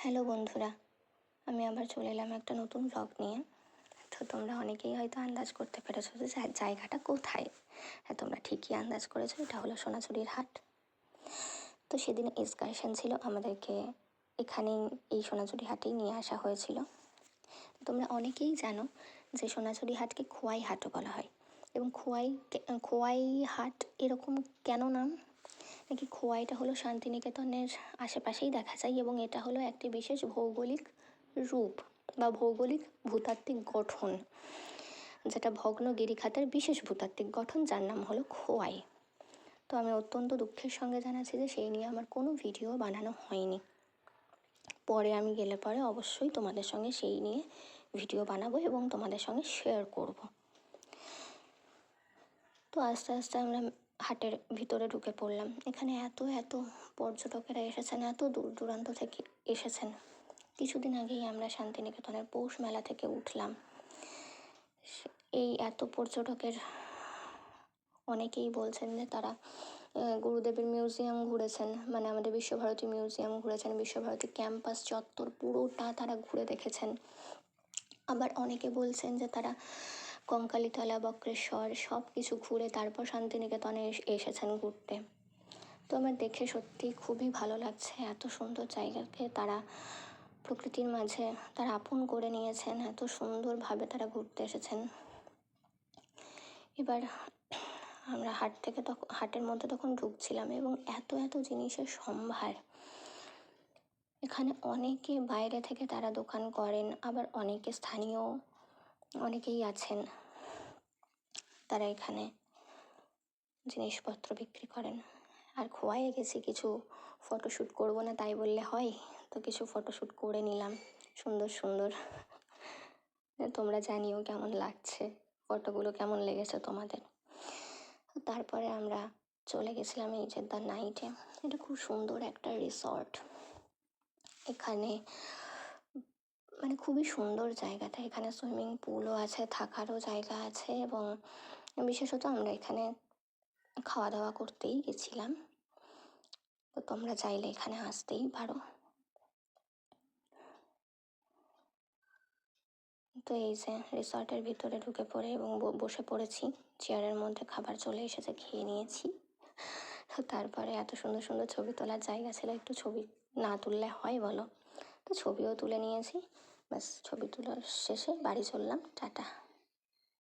Hello বন্ধুরা, আমি আবার চলে এলাম একটা নতুন ব্লগ নিয়ে। তো তোমরা অনেকেই হয়তো আন্দাজ করতে পেরেছো যে জায়গাটা কোথায়। হ্যাঁ, তোমরা ঠিকই আন্দাজ করেছো, এটা হলো সোনাঝুরির হাট। তো সেদিন এক্সকারশন ছিল, আমাদেরকে এখানেই এই সোনাঝুরি হাটেই নিয়ে আসা হয়েছিল। তোমরা অনেকেই জানো যে সোনাঝুরি হাটকে খোয়াই হাটও বলা হয়, এবং খোয়াই হাট এরকম কেন নাম, নাকি খোয়াইটা হলো শান্তিনিকেতনের আশেপাশেই দেখা যায়, এবং এটা হলো একটি বিশেষ ভৌগোলিক রূপ বা ভৌগোলিক ভূতাত্ত্বিক গঠন, যেটা ভগ্ন গিরিখাতের বিশেষ ভূতাত্ত্বিক গঠন, যার নাম হলো খোয়াই। তো আমি অত্যন্ত দুঃখের সঙ্গে জানাচ্ছি যে সেই নিয়ে আমার কোনো ভিডিও বানানো হয়নি। পরে আমি গেলে পরে অবশ্যই তোমাদের সঙ্গে সেই নিয়ে ভিডিও বানাবো এবং তোমাদের সঙ্গে শেয়ার করব। তো আস্তে আস্তে আমরা হাটের ভিতরে ঢুকে পড়লাম। এখানে এত এত পর্যটকেরা এসেছেন, এত দূর দূরান্ত থেকে এসেছেন। কিছুদিন আগেই আমরা শান্তিনিকেতনের পৌষ মেলা থেকে উঠলাম। এই এত পর্যটকের অনেকেই বলছেন যে তারা গুরুদেবের মিউজিয়াম ঘুরেছেন, মানে আমাদের বিশ্বভারতী মিউজিয়াম ঘুরেছেন, বিশ্বভারতী ক্যাম্পাস চত্বর পুরোটা তারা ঘুরে দেখেছেন। আবার অনেকে বলছেন যে তারা কঙ্কালীতলা, বক্রেশ্বর সব কিছু ঘুরে তারপর শান্তিনিকেতনে এসেছেন ঘুরতে। তো আমার দেখে সত্যি খুবই ভালো লাগছে, এত সুন্দর জায়গাকে তারা প্রকৃতির মাঝে তারা আপন করে নিয়েছেন, এত সুন্দরভাবে তারা ঘুরতে এসেছেন। এবার আমরা হাটের মধ্যে তখন ঢুকছিলাম, এবং এত এত জিনিসের সম্ভার। এখানে অনেকে বাইরে থেকে তারা দোকান করেন, আবার অনেকে স্থানীয় অনেকেই আছেন, তারা এখানে জিনিসপত্র বিক্রি করেন। আর খোয়াইয়ে গেছি, কিছু ফটোশ্যুট করবো না তাই বললে হয়, তো কিছু ফটোশ্যুট করে নিলাম সুন্দর সুন্দর। তোমরা জানিও কেমন লাগছে, ফটোগুলো কেমন লেগেছে তোমাদের। তারপরে আমরা চলে গেছিলাম এই যে দ্য নাইটে। এটা খুব সুন্দর একটা রিসর্ট। এখানে মানে খুবই সুন্দর জায়গাটা, এখানে সুইমিং পুলও আছে, থাকারও জায়গা আছে, এবং বিশেষত আমরা এখানে খাওয়া দাওয়া করতেই গেছিলাম। তো তোমরা চাইলে এখানে আসতেই পারো। তো এই যে রিসর্টের ভিতরে ঢুকে পড়ে এবং বসে পড়েছি চেয়ারের মধ্যে, খাবার চলে এসেছে, খেয়ে নিয়েছি। তারপরে এত সুন্দর সুন্দর ছবি তোলার জায়গা ছিল, একটু ছবি না তুললে হয় বলো, তো ছবিও তুলে নিয়েছি। ব্যাস, ছবি তোলার শেষে বাড়ি চললাম, টাটা।